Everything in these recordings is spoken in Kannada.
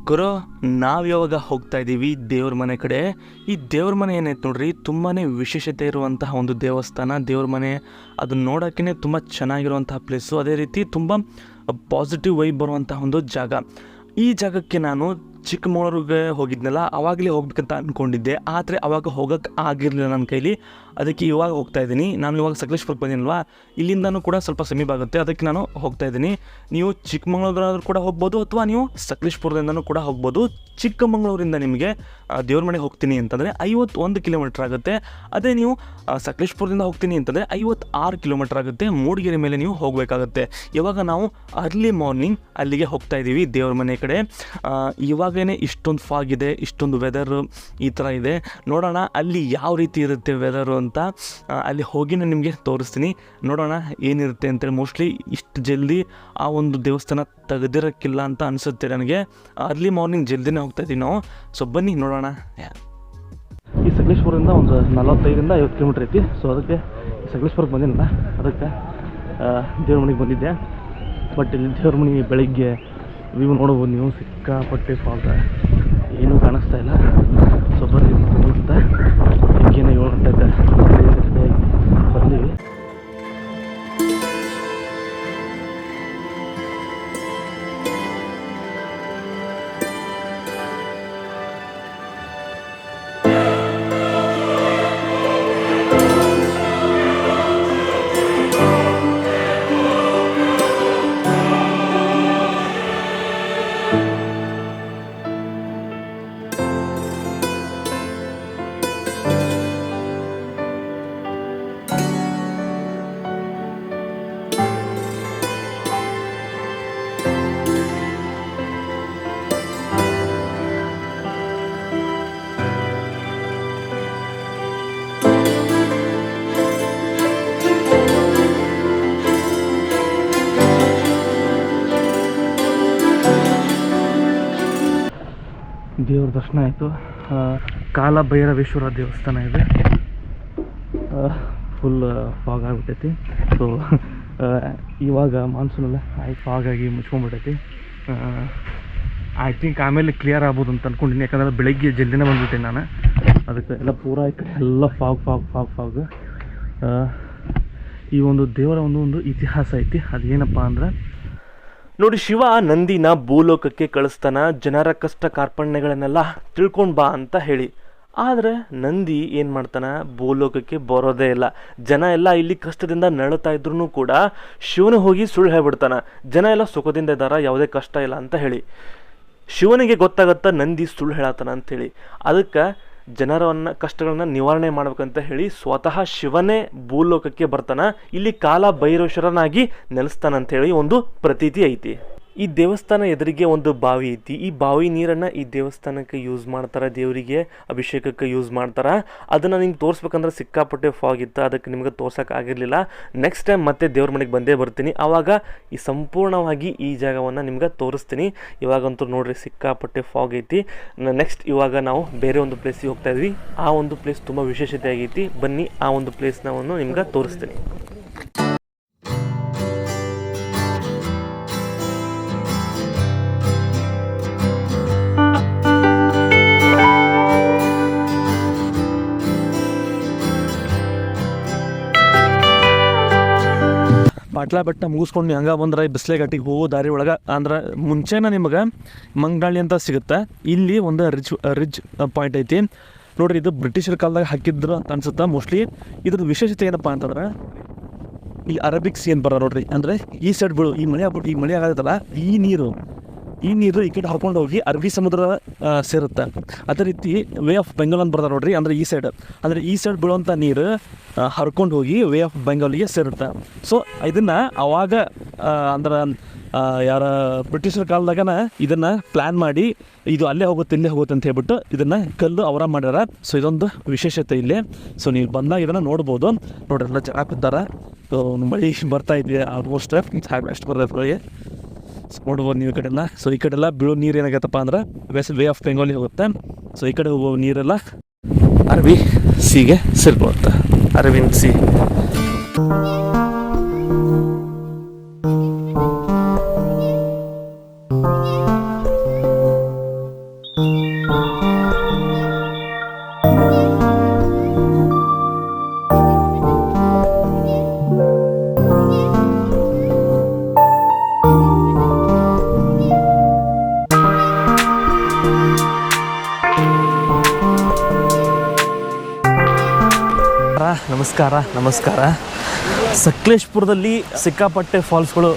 ಗುರು, ನಾವು ಯಾವಾಗ ಹೋಗ್ತಾ ಇದ್ದೀವಿ ದೇವ್ರ ಮನೆ ಕಡೆ. ಈ ದೇವ್ರ ಮನೆ ಏನೈತೆ ನೋಡ್ರಿ, ತುಂಬಾ ವಿಶೇಷತೆ ಇರುವಂತಹ ಒಂದು ದೇವಸ್ಥಾನ. ದೇವ್ರ ಮನೆ ಅದನ್ನ ನೋಡೋಕ್ಕೇ ತುಂಬ ಚೆನ್ನಾಗಿರುವಂತಹ ಪ್ಲೇಸು. ಅದೇ ರೀತಿ ತುಂಬ ಪಾಸಿಟಿವ್ ವೈಬ್ ಬರುವಂತಹ ಒಂದು ಜಾಗ. ಈ ಜಾಗಕ್ಕೆ ನಾನು ಚಿಕ್ಕಮಗಳೂರಿಗೆ ಹೋಗಿದ್ನಲ್ಲ, ಆವಾಗಲೇ ಹೋಗ್ಬೇಕಂತ ಅಂದ್ಕೊಂಡಿದ್ದೆ. ಆದರೆ ಆವಾಗ ಹೋಗೋಕ್ಕೆ ಆಗಿರಲಿಲ್ಲ ನನ್ನ ಕೈಲಿ. ಅದಕ್ಕೆ ಇವಾಗ ಹೋಗ್ತಾ ಇದ್ದೀನಿ. ನಾನು ಇವಾಗ ಸಕಲೇಶ್ಪುರಕ್ಕೆ ಬಂದಿನಲ್ವಾ, ಇಲ್ಲಿಂದನೂ ಕೂಡ ಸ್ವಲ್ಪ ಸಮೀಪ ಆಗುತ್ತೆ. ಅದಕ್ಕೆ ನಾನು ಹೋಗ್ತಾ ಇದ್ದೀನಿ. ನೀವು ಚಿಕ್ಕಮಗಳೂರಾದ್ರೂ ಕೂಡ ಹೋಗ್ಬೋದು, ಅಥವಾ ನೀವು ಸಕಲೇಶ್ಪುರದಿಂದನೂ ಕೂಡ ಹೋಗ್ಬೋದು. ಚಿಕ್ಕಮಗಳೂರಿಂದ ನಿಮಗೆ ದೇವ್ರ ಮನೆಗೆ ಹೋಗ್ತೀನಿ ಅಂತಂದರೆ 51 ಕಿಲೋಮೀಟ್ರ್ ಆಗುತ್ತೆ. ಅದೇ ನೀವು ಸಕಲೇಶ್ಪುರದಿಂದ ಹೋಗ್ತೀನಿ ಅಂತಂದರೆ 56 ಕಿಲೋಮೀಟ್ರ್ ಆಗುತ್ತೆ. ಮೂಡಿಗೆರೆ ಮೇಲೆ ನೀವು ಹೋಗಬೇಕಾಗುತ್ತೆ. ಇವಾಗ ನಾವು ಅರ್ಲಿ ಮಾರ್ನಿಂಗ್ ಅಲ್ಲಿಗೆ ಹೋಗ್ತಾ ಇದ್ದೀವಿ ದೇವ್ರ ಮನೆ ಕಡೆ. ಇವಾಗೇ ಇಷ್ಟೊಂದು ಫಾಗ್ ಇದೆ, ಇಷ್ಟೊಂದು ವೆದರು ಈ ಥರ ಇದೆ. ನೋಡೋಣ ಅಲ್ಲಿ ಯಾವ ರೀತಿ ಇರುತ್ತೆ ವೆದರು ಅಂತ. ಅಲ್ಲಿ ಹೋಗಿನ ನಿಮಗೆ ತೋರಿಸ್ತೀನಿ. ನೋಡೋಣ ಏನಿರುತ್ತೆ ಅಂತೇಳಿ. ಮೋಸ್ಟ್ಲಿ ಇಷ್ಟು ಜಲ್ದಿ ಆ ಒಂದು ದೇವಸ್ಥಾನ ತೆಗೆದಿರೋಕ್ಕಿಲ್ಲ ಅಂತ ಅನಿಸುತ್ತೆ ನನಗೆ. ಅರ್ಲಿ ಮಾರ್ನಿಂಗ್ ಜಲ್ದಿನೇ ಹೋಗ್ತಾ ಇದ್ದೀವಿ ನಾವು. ಸೊ ಬನ್ನಿ ನೋಡೋಣ. ಈ ಸಕಲೇಶ್ಪುರದಿಂದ ಒಂದು 45-50 ಕಿಲೋಮೀಟ್ರ್ ಐತಿ. ಸೊ ಅದಕ್ಕೆ ಸಕಲೇಶ್ಪುರಕ್ಕೆ ಬಂದಿಲ್ಲ, ಅದಕ್ಕೆ ದೇವ್ರ ಮನೆಗೆ ಬಂದಿದ್ದೆ. ಬಟ್ ಇಲ್ಲಿ ದೇವ್ರ ಮನೆ ಬೆಳಗ್ಗೆ ವ್ಯೂ ನೋಡ್ಬೋದು ನೀವು. ಸಿಕ್ಕಾಪಟ್ಟೆ ಫಾಗ, ಏನೂ ಕಾಣಿಸ್ತಾ ಇಲ್ಲ. ಸೊ ಬರ್ರಿ ಹೋಗ್ತಾ ಈಗೇನೋ 7 ಗಂಟೆ ಬಂದೀವಿ. ದೇವ್ರ ದರ್ಶನ ಆಯಿತು. ಕಾಲಭೈರವೇಶ್ವರ ದೇವಸ್ಥಾನ ಇದೆ. Full fog ಆಗಿಬಿಟ್ಟೈತಿ. ಸೊ ಇವಾಗ ಮಾನ್ಸೂನೆಲ್ಲ ಆಯ್ತು, ಫಾಗಾಗಿ ಮುಚ್ಕೊಂಡ್ಬಿಟ್ಟೈತಿ. ಐ ಥಿಂಕ್ ಆಮೇಲೆ ಕ್ಲಿಯರ್ ಆಗ್ಬೋದು ಅಂತ ಅಂದ್ಕೊಂಡಿನಿ. ಯಾಕಂದರೆ ಬೆಳಗ್ಗೆ ಜಲ್ದಿನೇ ಬಂದುಬಿಟ್ಟೆ ನಾನು. ಅದಕ್ಕೆ ಎಲ್ಲ ಪೂರಾ ಈ ಕಡೆ ಎಲ್ಲ ಫಾಗ್. ಈ ಒಂದು ದೇವರ ಒಂದು ಇತಿಹಾಸ ಐತಿ. ಅದೇನಪ್ಪ ಅಂದ್ರೆ ನೋಡಿ, ಶಿವ ನಂದಿನ ಭೂಲೋಕಕ್ಕೆ ಕಳಿಸ್ತಾನ ಜನರ ಕಷ್ಟ ಕಾರ್ಪಣ್ಯಗಳನ್ನೆಲ್ಲ ತಿಳ್ಕೊಂಡು ಬಾ ಅಂತ ಹೇಳಿ. ಆದರೆ ನಂದಿ ಏನು ಮಾಡ್ತಾನೆ, ಭೂಲೋಕಕ್ಕೆ ಬರೋದೇ ಇಲ್ಲ. ಜನ ಎಲ್ಲ ಇಲ್ಲಿ ಕಷ್ಟದಿಂದ ನರಳುತ್ತಾ ಇದ್ರೂ ಕೂಡ ಶಿವನ ಹೋಗಿ ಸುಳ್ಳು ಹೇಳ್ಬಿಡ್ತಾನೆ. ಜನ ಎಲ್ಲ ಸುಖದಿಂದ ಇದ್ದಾರ, ಯಾವುದೇ ಕಷ್ಟ ಇಲ್ಲ ಅಂತ ಹೇಳಿ. ಶಿವನಿಗೆ ಗೊತ್ತಾಗತ್ತಾ ನಂದಿ ಸುಳ್ಳು ಹೇಳತ್ತಾನ ಅಂಥೇಳಿ. ಅದಕ್ಕೆ ಜನರನ್ನ ಕಷ್ಟಗಳನ್ನ ನಿವಾರಣೆ ಮಾಡ್ಬೇಕಂತ ಹೇಳಿ ಸ್ವತಃ ಶಿವನೇ ಭೂಲೋಕಕ್ಕೆ ಬರ್ತಾನ. ಇಲ್ಲಿ ಕಾಲ ಭೈರವೇಶ್ವರನಾಗಿ ನೆಲೆಸ್ತಾನಂಥೇಳಿ ಒಂದು ಪ್ರತೀತಿ ಐತಿ. ಈ ದೇವಸ್ಥಾನ ಎದುರಿಗೆ ಒಂದು ಬಾವಿ ಐತಿ. ಈ ಬಾವಿ ನೀರನ್ನು ಈ ದೇವಸ್ಥಾನಕ್ಕೆ ಯೂಸ್ ಮಾಡ್ತಾರೆ, ದೇವರಿಗೆ ಅಭಿಷೇಕಕ್ಕೆ ಯೂಸ್ ಮಾಡ್ತಾರೆ. ಅದನ್ನು ನಿಮ್ಗೆ ತೋರಿಸ್ಬೇಕಂದ್ರೆ ಸಿಕ್ಕಾಪಟ್ಟೆ ಫಾಗ್ ಇತ್ತು, ಅದಕ್ಕೆ ನಿಮ್ಗೆ ತೋರ್ಸೋಕೆ ಆಗಿರಲಿಲ್ಲ. ನೆಕ್ಸ್ಟ್ ಟೈಮ್ ಮತ್ತೆ ದೇವ್ರ ಮನೆಗೆ ಬಂದೇ ಬರ್ತೀನಿ, ಆವಾಗ ಈ ಸಂಪೂರ್ಣವಾಗಿ ಈ ಜಾಗವನ್ನು ನಿಮ್ಗೆ ತೋರಿಸ್ತೀನಿ. ಇವಾಗಂತೂ ನೋಡ್ರಿ ಸಿಕ್ಕಾಪಟ್ಟೆ ಫಾಗ್ ಐತಿ. ನೆಕ್ಸ್ಟ್ ಇವಾಗ ನಾವು ಬೇರೆ ಒಂದು ಪ್ಲೇಸಿಗೆ ಹೋಗ್ತಾ ಇದ್ವಿ. ಆ ಒಂದು ಪ್ಲೇಸ್ ತುಂಬ ವಿಶೇಷತೆ ಆಗೈತಿ. ಬನ್ನಿ ಆ ಒಂದು ಪ್ಲೇಸ್ನ ನಿಮ್ಗೆ ತೋರಿಸ್ತೀನಿ. ಪಾಟ್ಲಾ ಬೆಟ್ಟ ಮುಗಿಸ್ಕೊಂಡು ಹಂಗೆ ಬಂದ್ರೆ ಬಿಸ್ಲೆ ಘಾಟಿಗೆ ಹೋಗೋ ದಾರಿ ಒಳಗೆ ಅಂದ್ರೆ ಮುಂಚೆನ ನಿಮಗೆ ಮಂಗಡಾಳಿ ಅಂತ ಸಿಗುತ್ತೆ. ಇಲ್ಲಿ ಒಂದು ರಿಜ್ ಪಾಯಿಂಟ್ ಐತಿ ನೋಡ್ರಿ. ಇದು ಬ್ರಿಟಿಷರ ಕಾಲದಾಗ ಹಾಕಿದ್ರು ಅಂತ ಅನ್ಸುತ್ತೆ ಮೋಸ್ಟ್ಲಿ. ಇದ್ರದ್ದು ವಿಶೇಷತೆ ಏನಪ್ಪ ಅಂತಂದ್ರೆ ಈ ಅರಬಿಕ್ ಸಿ ಅಂತ ಬರೋ ನೋಡ್ರಿ. ಅಂದರೆ ಈ ಸೈಡ್ ಬಿಡು, ಈ ಮಳೆ ಆಗತ್ತಲ್ಲ, ಈ ನೀರು ಈ ಕಡೆ ಹಾಕೊಂಡು ಹೋಗಿ ಅರಬ್ಬಿ ಸಮುದ್ರ ಸೇರುತ್ತೆ. ಅದೇ ರೀತಿ ವೇ ಆಫ್ ಬೆಂಗಾಲ್ ಅಂತ ಬರ್ತಾರೆ ನೋಡ್ರಿ. ಅಂದರೆ ಈ ಸೈಡ್ ಬೀಳುವಂಥ ನೀರು ಹರ್ಕೊಂಡು ಹೋಗಿ ವೇ ಆಫ್ ಬೆಂಗಾಲಿಗೆ ಸೇರುತ್ತೆ. ಸೊ ಇದನ್ನು ಅವಾಗ ಅಂದ್ರೆ ಯಾರ ಬ್ರಿಟಿಷರ ಕಾಲದಾಗನ ಇದನ್ನು ಪ್ಲ್ಯಾನ್ ಮಾಡಿ ಇದು ಅಲ್ಲೇ ಹೋಗುತ್ತೆ ಇಲ್ಲೇ ಹೋಗುತ್ತೆ ಅಂತ ಹೇಳ್ಬಿಟ್ಟು ಇದನ್ನು ಕಲ್ಲು ಅವರ ಮಾಡ್ಯಾರ. ಸೊ ಇದೊಂದು ವಿಶೇಷತೆ ಇಲ್ಲಿ. ಸೊ ನೀವು ಬಂದಾಗ ಇದನ್ನು ನೋಡ್ಬೋದು. ನೋಡ್ರಿ ಎಲ್ಲ ಚೆನ್ನಾಗಿದ್ದಾರೆ. ಸೊ ಮಳೆ ಬರ್ತಾ ಇದ್ವಿ ಆಲ್ಮೋಸ್ಟ್ ಅಷ್ಟು ಬರ್ತದೆ ನೋಡ್ಬೋದು ನೀವು ಈ ಕಡೆಲ್ಲ. ಸೊ ಈ ಕಡೆಲ್ಲ ಬೀಳೋ ನೀರು ಏನಾಗತ್ತಪ್ಪ ಅಂದ್ರೆ ವೇ ಆಫ್ ಬೆಂಗಾಲಿ ಹೋಗುತ್ತೆ. ಸೊ ಈ ಕಡೆ ಹೋಗೋ ನೀರೆಲ್ಲ ಅರಬ್ಬಿ ಸಿಗೆ ಸೇರ್ಕೊಳ್ಳುತ್ತೆ. ಅರಬಿನ್ ಸಿ. ನಮಸ್ಕಾರ. ಸಕಲೇಶಪುರದಲ್ಲಿ ಸಿಕ್ಕಾಪಟ್ಟೆ ಫಾಲ್ಸ್ಗಳು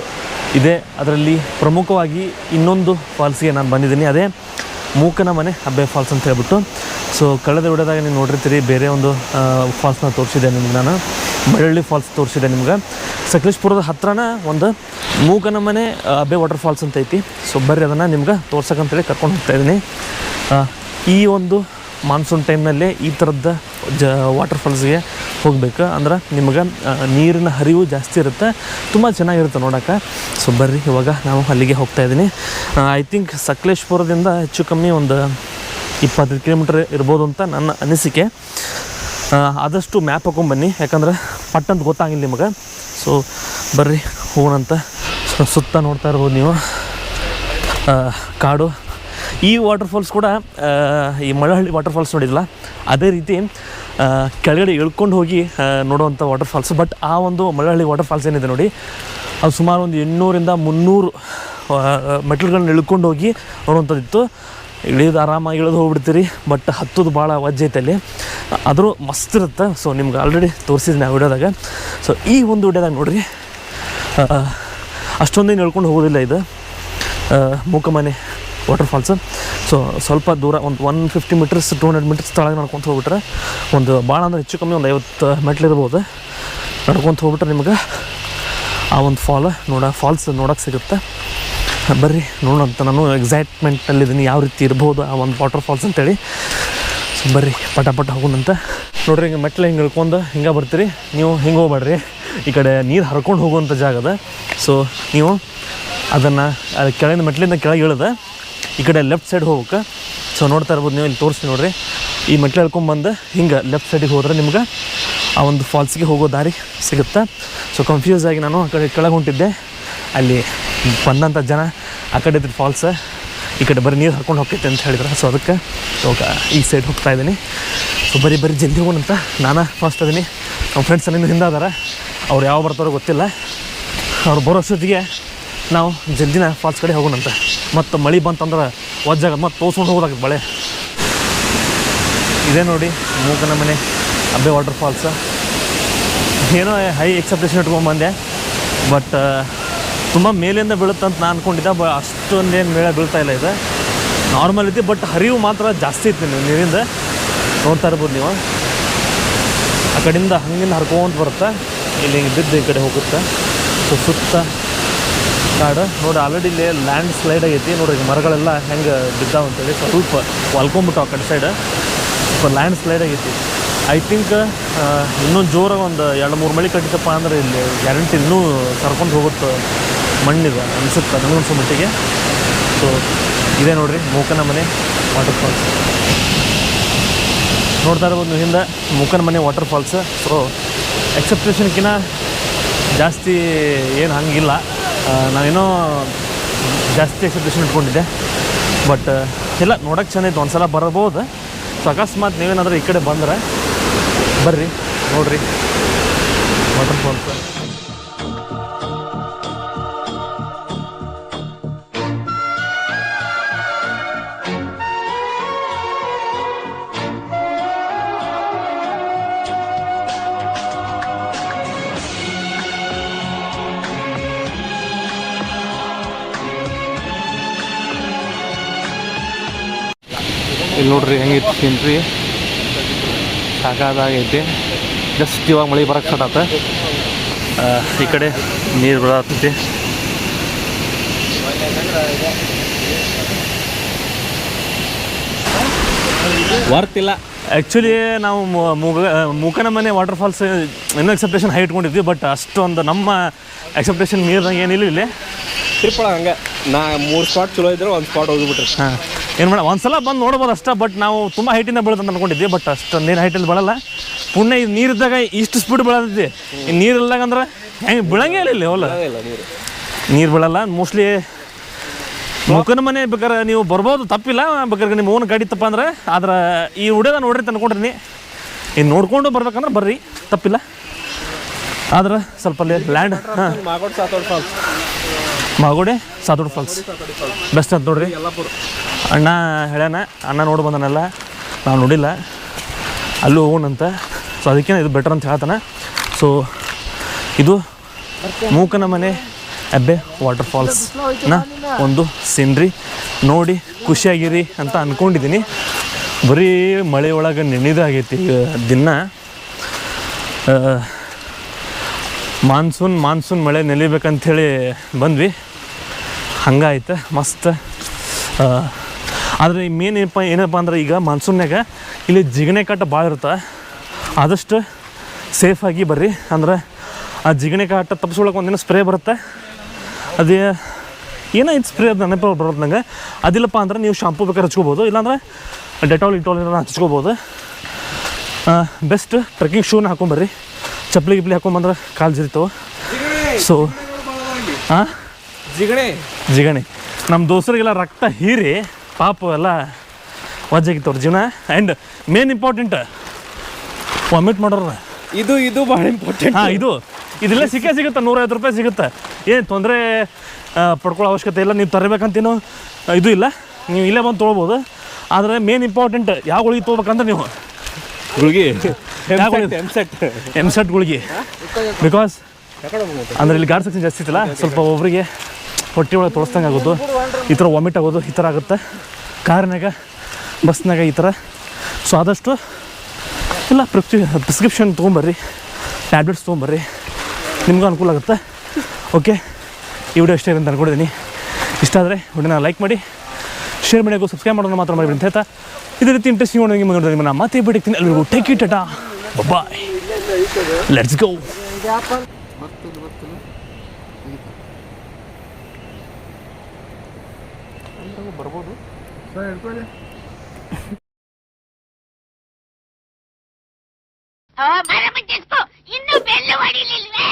ಇದೆ. ಅದರಲ್ಲಿ ಪ್ರಮುಖವಾಗಿ ಇನ್ನೊಂದು ಫಾಲ್ಸ್ಗೆ ನಾನು ಬಂದಿದ್ದೀನಿ, ಅದೇ ಮೂಕನಮನೆ ಅಬ್ಬೆ ಫಾಲ್ಸ್ ಅಂತ ಹೇಳ್ಬಿಟ್ಟು. ಸೊ ಕಳೆದ ವಿಡಿಯೋದಾಗ ನೀವು ನೋಡಿರ್ತೀರಿ, ಬೇರೆ ಒಂದು ಫಾಲ್ಸ್ನ ತೋರಿಸಿದೆ ನಿಮ್ಗೆ, ನಾನು ಮಳವಳ್ಳಿ ಫಾಲ್ಸ್ ತೋರಿಸಿದೆ ನಿಮ್ಗೆ. ಸಕಲೇಶಪುರದ ಹತ್ರನ ಒಂದು ಮೂಕನಮನೆ ಅಬ್ಬೆ ವಾಟರ್ ಫಾಲ್ಸ್ ಅಂತ ಐತಿ. ಸೊ ಬರ್ರಿ ಅದನ್ನು ನಿಮ್ಗೆ ತೋರ್ಸಕ್ಕಂತೇಳಿ ಕರ್ಕೊಂಡು ಹೋಗ್ತಾಯಿದ್ದೀನಿ. ಈ ಒಂದು ಮಾನ್ಸೂನ್ ಟೈಮ್ನಲ್ಲೇ ಈ ಥರದ ವಾಟರ್ ಫಾಲ್ಸ್ಗೆ ಹೋಗ್ಬೇಕು, ಅಂದ್ರೆ ನಿಮ್ಗೆ ನೀರಿನ ಹರಿವು ಜಾಸ್ತಿ ಇರುತ್ತೆ, ತುಂಬ ಚೆನ್ನಾಗಿರುತ್ತೆ ನೋಡೋಕೆ. ಸೊ ಬರ್ರಿ ಇವಾಗ ನಾವು ಅಲ್ಲಿಗೆ ಹೋಗ್ತಾಯಿದ್ದೀನಿ. ಐ ಥಿಂಕ್ ಸಕಲೇಶಪುರದಿಂದ ಹೆಚ್ಚು ಕಮ್ಮಿ ಒಂದು 25 ಕಿಲೋಮೀಟ್ರ್ ಇರ್ಬೋದು ಅಂತ ನನ್ನ ಅನಿಸಿಕೆ. ಆದಷ್ಟು ಮ್ಯಾಪ್ ಹಾಕೊಂಡ್ಬನ್ನಿ, ಯಾಕಂದ್ರೆ ಪಟ್ಟಂತ ಗೊತ್ತಾಗಿಲ್ಲ ನಿಮಗೆ. ಸೊ ಬರ್ರಿ ಹೋಗೋಣಂತ. ಸುತ್ತ ನೋಡ್ತಾ ಇರ್ಬೋದು ನೀವು ಕಾಡು. ಈ ವಾಟರ್ ಫಾಲ್ಸ್ ಕೂಡ ಈ ಮಳವಳ್ಳಿ ವಾಟರ್ ಫಾಲ್ಸ್ ನೋಡಿದ್ರಲ್ಲ, ಅದೇ ರೀತಿ ಕೆಳಗಡೆ ಇಳ್ಕೊಂಡು ಹೋಗಿ ನೋಡುವಂಥ ವಾಟರ್ ಫಾಲ್ಸ್. ಬಟ್ ಆ ಒಂದು ಮಳವಳ್ಳಿ ವಾಟರ್ ಫಾಲ್ಸ್ ಏನಿದೆ ನೋಡಿ, ಅದು ಸುಮಾರು ಒಂದು 800ರಿಂದ 300 ಮೆಟ್ಲುಗಳನ್ನ ಇಳ್ಕೊಂಡು ಹೋಗಿ ನೋಡುವಂಥದ್ದಿತ್ತು. ಆರಾಮಾಗಿ ಇಳಿದು ಹೋಗ್ಬಿಡ್ತೀರಿ, ಬಟ್ ಹತ್ತೋದು ಭಾಳ ವಜ್ಜೆ ಐತೆ ಅಲ್ಲಿ, ಆದರೂ ಮಸ್ತ್ ಇರುತ್ತೆ. ಸೊ ನಿಮ್ಗೆ ಆಲ್ರೆಡಿ ತೋರಿಸಿದ್ದೀನಿ ಆ ವಿಡಿಯೋದಾಗ. ಸೊ ಈ ಒಂದು ವಿಡಿಯೋದಾಗ ನೋಡಿರಿ, ಅಷ್ಟೊಂದೇನು ಇಳ್ಕೊಂಡು ಹೋಗೋದಿಲ್ಲ ಇದು ಮೂಕಮನೆ ವಾಟರ್ ಫಾಲ್ಸ್. ಸೊ ಸ್ವಲ್ಪ ದೂರ ಒಂದು 150 ಮೀಟರ್ಸ್ 200 ಮೀಟರ್ಸ್ ತಳಗೆ ನಡ್ಕೊತ ಹೋಗ್ಬಿಟ್ರೆ, ಒಂದು ಭಾಳ ಅಂದ್ರೆ ಹೆಚ್ಚು ಕಮ್ಮಿ ಒಂದು 50 ಮೆಟ್ಲಿರ್ಬೋದು. ನಡ್ಕೊತ ಹೋಗ್ಬಿಟ್ರೆ ನಿಮ್ಗೆ ಆ ಒಂದು ಫಾಲ್ಸ್ ನೋಡೋಕೆ ಸಿಗುತ್ತೆ. ಬರ್ರಿ ನೋಡೋಂತ. ನಾನು ಎಕ್ಸೈಟ್ಮೆಂಟಲ್ಲಿದ್ದೀನಿ ಯಾವ ರೀತಿ ಇರ್ಬೋದು ಆ ಒಂದು ವಾಟರ್ ಫಾಲ್ಸ್ ಅಂತೇಳಿ. ಸೊ ಬರ್ರಿ ಪಟ ಹೋಗೋಣಂತ. ನೋಡ್ರಿ, ಹಿಂಗೆ ಮೆಟ್ಲು ಹಿಂಗೆ ಇಳ್ಕೊಂಡು ಹಿಂಗೆ ಬರ್ತೀರಿ ನೀವು. ಹಿಂಗೆ ಹೋಗ್ಬೇಡ್ರಿ, ಈ ಕಡೆ ನೀರು ಹರ್ಕೊಂಡು ಹೋಗುವಂಥ ಜಾಗ ಅದ. ಸೊ ನೀವು ಅದನ್ನು ಕೆಳಗಿನ ಮೆಟ್ಲಿಂದ ಕೆಳಗೆ ಇಳಿದ ಈ ಕಡೆ ಲೆಫ್ಟ್ ಸೈಡ್ ಹೋಗ್ಬೇಕು. ಸೊ ನೋಡ್ತಾ ಇರ್ಬೋದು ನೀವು, ಇಲ್ಲಿ ತೋರಿಸಿ ನೋಡಿರಿ. ಈ ಮೆಟ್ಲು ಹೇಳ್ಕೊಂಬಂದು ಹಿಂಗೆ ಲೆಫ್ಟ್ ಸೈಡಿಗೆ ಹೋದ್ರೆ ನಿಮ್ಗೆ ಆ ಒಂದು ಫಾಲ್ಸ್ಗೆ ಹೋಗೋ ದಾರಿ ಸಿಗುತ್ತೆ. ಸೊ ಕನ್ಫ್ಯೂಸ್ ಆಗಿ ನಾನು ಆ ಕಡೆ ಕೆಳಗೆ ಹೊಂಟಿದ್ದೆ, ಅಲ್ಲಿ ಬಂದಂಥ ಜನ ಆ ಕಡೆ ಇದ್ದ ಫಾಲ್ಸ್, ಈ ಕಡೆ ಬರೀ ನೀರು ಹರ್ಕೊಂಡು ಹೋಗ್ತೈತೆ ಅಂತ ಹೇಳಿದ್ರು. ಸೊ ಅದಕ್ಕೆ ಇವಾಗ ಈ ಸೈಡ್ ಹೋಗ್ತಾಯಿದ್ದೀನಿ. ಸೊ ಬರೀ ಜಲ್ದಿ ಹೋಗೋಣಂತ. ನಾನು ಫಸ್ಟ್ ಅದೀನಿ, ನಮ್ಮ ಫ್ರೆಂಡ್ಸ್ ಅಲ್ಲಿಂದ ಹಿಂದೆ ಅದಾರ, ಅವ್ರು ಯಾವ ಬರ್ತಾರೋ ಗೊತ್ತಿಲ್ಲ. ಅವ್ರು ಬರೋಷ್ಟೊತ್ತಿಗೆ ನಾವು ಜಲ್ದಿನ ಫಾಲ್ಸ್ ಕಡೆ ಹೋಗೋಣಂತ. ಮತ್ತು ಮಳೆ ಬಂತಂದ್ರೆ ವಜ್ಜಾಗ ಮತ್ತು ತೋರ್ಸ್ಕೊಂಡು ಹೋಗೋದಾಗತ್ತೆ ಮಳೆ. ಇದೇ ನೋಡಿ ಮೂಕನಮನೆ ಅಬ್ಬೆ ವಾಟರ್ ಫಾಲ್ಸ್. ಏನೋ ಹೈ ಎಕ್ಸೆಪ್ಟೇಷನ್ ಇಟ್ಕೊಂಡ್ಬಂದೆ, ಬಟ್ ತುಂಬ ಮೇಲಿಂದ ಬೀಳುತ್ತಂತ ನಾನು ಅಂದ್ಕೊಂಡಿದ್ದೆ. ಅಷ್ಟೊಂದೇನು ಮೇಳೆ ಬೀಳ್ತಾಯಿಲ್ಲ, ಇದು ನಾರ್ಮಲ್ ಐತಿ, ಬಟ್ ಹರಿವು ಮಾತ್ರ ಜಾಸ್ತಿ ಐತಿ ನೀರಿಂದ. ನೋಡ್ತಾ ಇರ್ಬೋದು ನೀವು, ಆ ಕಡೆಯಿಂದ ಹಂಗಿಂದ ಹರ್ಕೊಂತ ಬರುತ್ತೆ, ಇಲ್ಲಿ ಹಿಂಗೆ ಬಿದ್ದು ಈ ಕಡೆ ಹೋಗುತ್ತೆ. ಸೊ ಸುತ್ತ ಕಾಡು ನೋಡಿ. ಆಲ್ರೆಡಿ ಇಲ್ಲಿ ಲ್ಯಾಂಡ್ ಸ್ಲೈಡ್ ಆಗೈತಿ ನೋಡ್ರಿ, ಮರಗಳೆಲ್ಲ ಹೆಂಗೆ ಬಿದ್ದಾವ ಅಂತೇಳಿ ಸ್ವಲ್ಪ ಹೊಲ್ಕೊಂಬಿಟ್ಟು ಆ ಕಡೆ ಸೈಡ್ ಸ್ವಲ್ಪ ಲ್ಯಾಂಡ್ ಸ್ಲೈಡ್ ಆಗೈತಿ. ಐ ಥಿಂಕ್ ಇನ್ನೂ ಜೋರಾಗಿ ಒಂದು 2-3 ಮಳೆ ಕಟ್ಟಿತಪ್ಪ ಅಂದ್ರೆ ಇಲ್ಲಿ ಗ್ಯಾರಂಟಿ ಇನ್ನೂ ಕರ್ಕೊಂಡು ಹೋಗುತ್ತೆ ಮಣ್ಣಿದೆ ಅನಿಸುತ್ತೆ ನನಗನ್ಸೋ ಮಟ್ಟಿಗೆ. ಸೊ ಇದೇ ನೋಡಿರಿ ಮೂಕನಮನೆ ವಾಟರ್ ಫಾಲ್ಸ್. ನೋಡ್ತಾ ಇರ್ಬೋದು ನೀವು ಹಿಂದೆ ಮೂಕನಮನೆ ವಾಟರ್ ಫಾಲ್ಸ್. ಸೊ ಎಕ್ಸೆಪ್ಟೇಷನ್ಕಿನ್ನ ಜಾಸ್ತಿ ಏನು ಹಂಗಿಲ್ಲ, ನಾವೇನೋ ಜಾಸ್ತಿ ಎಕ್ಸೆಪ್ಟೇಷನ್ ಇಟ್ಕೊಂಡಿದ್ದೆ, ಬಟ್ ಇಲ್ಲ ನೋಡೋಕ್ಕೆ ಚೆಂದ ಇತ್ತು. ಒಂದು ಸಲ ಬರ್ಬೋದು. ಸೊ ಅಕಸ್ಮಾತ್ ನೀವೇನಾದರೂ ಈ ಕಡೆ ಬಂದರೆ ಬರ್ರಿ ನೋಡಿರಿ ವಾಟರ್ ಫಾಲ್ಸ್. ಇಲ್ಲಿ ನೋಡ್ರಿ ಹೆಂಗಿತ್ತು ಸೀನ್ರಿ, ಸಾಕಾಗೈತಿ. ಜಸ್ಟ್ ಇವಾಗ ಮಳೆ ಬರೋಕ್ಕೆ ಸ್ಟಾರ್ಟ್ ಆತ. ಈ ಕಡೆ ನೀರು ಬರತೈತಿ. ವರ್ತಿಲ್ಲ ಆ್ಯಕ್ಚುಲಿ. ನಾವು ಮೂಕನಮನೆ ವಾಟರ್ ಫಾಲ್ಸ್ ಇನ್ನೂ ಎಕ್ಸೆಪ್ಟೇಷನ್ ಹೈ ಇಟ್ಕೊಂಡಿದ್ವಿ, ಬಟ್ ಅಷ್ಟೊಂದು ನಮ್ಮ ಎಕ್ಸೆಪ್ಟೇಷನ್ ಮೀರಿದಂಗೆ ಏನಿಲ್ಲ ಇಲ್ಲಿ. ಟ್ರಿಪ್ ಹಂಗೆ ನಾ 3 ಸ್ಪಾಟ್ ಚಲೋ ಇದ್ರೆ 1 ಸ್ಪಾಟ್ ಹೋಗಿಬಿಟ್ರಿ. ಹಾಂ, ಏನು ಮೇಡಮ್ ಒಂದು ಸಲ ಬಂದು ನೋಡ್ಬೋದು ಅಷ್ಟೇ. ಬಟ್ ನಾವು ತುಂಬ ಹೈಟಿಂದ ಬೀಳುತ್ತೆ ಅಂತ ಅಂದ್ಕೊಂಡಿದ್ವಿ, ಬಟ್ ಅಷ್ಟೊಂದೇನು ಹೈಟಲ್ಲಿ ಬೀಳಲ್ಲ. ಪುಣ್ಯ ಇದು ನೀರಿದ್ದಾಗ ಇಷ್ಟು ಸ್ಪೀಡ್ ಬೀಳತೈತಿ, ಈ ನೀರು ಇಲ್ದಾಗ ಅಂದ್ರೆ ಹೆಂಗೆ ಬೀಳಂಗೆ ಇಲ್ಲ ಇಲ್ಲಿ ಹೊಲ ನೀರು ಬೀಳಲ್ಲ ಮೋಸ್ಟ್ಲಿ. ಮೂಕನಮನೆ ಬೇಕಾದ್ರೆ ನೀವು ಬರ್ಬೋದು, ತಪ್ಪಿಲ್ಲ. ಬೇಕಾದ್ರೆ ನಿಮ್ಮ ಓನ್ ಗಾಡಿ ತಪ್ಪ ಅಂದ್ರೆ. ಆದ್ರೆ ಈ ವಿಡಿಯೋದ ನೋಡ್ರಿ ತಂದ್ಕೊಂಡ್ರಿ, ಇನ್ನು ನೋಡ್ಕೊಂಡು ಬರ್ಬೇಕಂದ್ರೆ ಬರ್ರಿ, ತಪ್ಪಿಲ್ಲ. ಆದ್ರೆ ಸ್ವಲ್ಪ ಅಲ್ಲಿ ಲ್ಯಾಂಡ್ ಮಾಗೋಡೆ ಸಾತೋಡ್ ಫಾಲ್ಸ್ ಬೆಸ್ಟ್ ಅಂತ ನೋಡ್ರಿ. ಅಣ್ಣ ಹೇಳ್ಯಾನ, ಅಣ್ಣ ನೋಡಿ ಬಂದನಲ್ಲ, ನಾವು ನೋಡಿಲ್ಲ. ಅಲ್ಲೂ ಹೋಗೋಣಂತ. ಸೊ ಅದಕ್ಕೆ ಇದು ಬೆಟರ್ ಅಂತ ಹೇಳ್ತಾನೆ. ಸೊ ಇದು ಮೂಕನ ಮನೆ ಹೆಬ್ಬೆ ವಾಟರ್ ಫಾಲ್ಸ್ನ ಒಂದು ಸೀನ್ರಿ ನೋಡಿ ಖುಷಿಯಾಗಿರಿ ಅಂತ ಅಂದ್ಕೊಂಡಿದ್ದೀನಿ. ಬರೀ ಮಳೆ ಒಳಗೆ ನೆನೆದಾಗೈತಿ ದಿನ. ಮಾನ್ಸೂನ್ ಮಳೆ ನೆಲಿಬೇಕಂಥೇಳಿ ಬಂದ್ವಿ, ಹಂಗಾಯ್ತು ಮಸ್ತ್. ಆದರೆ ಮೇನ್ ಏನಪ್ಪ ಅಂದ್ರೆ ಈಗ ಮಾನ್ಸೂನ್ಯಾಗ ಇಲ್ಲಿ ಜಿಗಣೆ ಕಾಟ ಭಾಳ ಇರುತ್ತೆ. ಆದಷ್ಟು ಸೇಫಾಗಿ ಬರ್ರಿ. ಅಂದ್ರೆ ಆ ಜಿಗಣೆ ಕಾಟ ತಪ್ಪಿಸ್ಕೊಳಕ್ಕೆ ಒಂದಿನ ಸ್ಪ್ರೇ ಬರುತ್ತೆ. ಅದೇ ಏನೋ ಇದು ಸ್ಪ್ರೇ ಅದು ನೆನಪು ಬರುತ್ತೆ ನಂಗೆ. ಅದಿಲ್ಲಪ್ಪ ಅಂದ್ರೆ ನೀವು ಶಾಂಪೂ ಬೇಕಾದ್ರೆ ಹಚ್ಕೋಬೋದು, ಇಲ್ಲಾಂದ್ರೆ ಡೆಟಾಲ್ ಏನಾರ ಹಚ್ಕೋಬೋದು. Best trekking ಶೂನ ಹಾಕೊಂಬರ್ರಿ. ಚಪ್ಪಲಿ ಗಿಪ್ಲಿ ಹಾಕೊಂಬಂದ್ರೆ ಕಾಲು ಜಿರಿತಾವೆ. ಸೊ ಹಾಂ ಜಿಗಣೆ ನಮ್ಮ ದೋಸ್ತರಿಗೆಲ್ಲ ರಕ್ತ ಹೀರಿ ಪಾಪ ಎಲ್ಲ ವಜ್ಜಾಗಿತ್ತವ್ರ ಜೀವನ. ಆ್ಯಂಡ್ ಮೇನ್ ಇಂಪಾರ್ಟೆಂಟ್ ವಾಮಿಟ್ ಮಾಡೋರು ಇದು ಭಾಳ ಇಂಪಾರ್ಟೆಂಟ್. ಹಾಂ ಇದೆಲ್ಲ ಸಿಗುತ್ತೆ, 150 ರೂಪಾಯಿ ಸಿಗುತ್ತೆ. ಏನು ತೊಂದರೆ ಪಡ್ಕೊಳ್ಳೋ ಅವಶ್ಯಕತೆ ಇಲ್ಲ. ನೀವು ತರಬೇಕಂತೇನೋ ಇದು ಇಲ್ಲ, ನೀವು ಇಲ್ಲೇ ಬಂದು ತೊಗೊಳ್ಬೋದು. ಆದರೆ ಮೇನ್ ಇಂಪಾರ್ಟೆಂಟ್ ಯಾವ ಗುಳಿಗೆ ತೊಗೋಬೇಕಂದ್ರೆ ನೀವು ಗುಳಿಗೆ ಎಮ್ಸೆಟ್ ಗುಳಿಗೆ. ಬಿಕಾಸ್ ಅಂದರೆ ಇಲ್ಲಿ ಗಾರ್ಡ್ ಸೆಕ್ಷನ್ ಜಾಸ್ತಿ ಇತ್ತಲ್ಲ, ಸ್ವಲ್ಪ ಒಬ್ಬರಿಗೆ ಹೊಟ್ಟೆ ಒಳಗೆ ತೊಳಸ್ದಂಗೆ ಆಗೋದು, ಈ ಥರ ವಾಮಿಟ್ ಆಗೋದು ಈ ಥರ ಆಗುತ್ತೆ ಕಾರ್ನಾಗ ಬಸ್ನಾಗ ಈ ಥರ. ಸೊ ಆದಷ್ಟು ಇಲ್ಲ ಪ್ರಿಸ್ಕ್ರಿಪ್ಷನ್ ತೊಗೊಂಬರ್ರಿ, ಟ್ಯಾಬ್ಲೆಟ್ಸ್ ತೊಗೊಂಬರ್ರಿ, ನಿಮಗೂ ಅನುಕೂಲ ಆಗುತ್ತೆ. ಓಕೆ, ಈ ವಿಡಿಯೋ ಇಷ್ಟ ಅಂತ ಅಂದ್ಕೊಂಡಿದ್ದೀನಿ. ಇಷ್ಟ ಆದರೆ ವಿಡಿಯೋನ ಲೈಕ್ ಮಾಡಿ, ಶೇರ್ ಮಾಡಿ, ಸಬ್ಸ್ಕ್ರೈಬ್ ಮಾಡೋದು ಮಾತ್ರ ಮಾಡಿ ಅಂತ ಹೇಳ್ತಾ, ಇದೇ ರೀತಿ ಇಂಟ್ರೆಸ್ಟಿಂಗ್ ನೋಡಿ ನಿಮ್ಮನ್ನು ಮತ್ತೆ ಬಿಡ್ತೀನಿ. ಎಲ್ಲರಿಗೂ take it tata, bye, let's go. ಬರ್ಬೋದು ಮರ ಮುಚ್ಚಿಸ್ಕೊ, ಇನ್ನೂ ಬೆಲ್ಲು ಹೊಡಿಲಿಲ್ವೇ?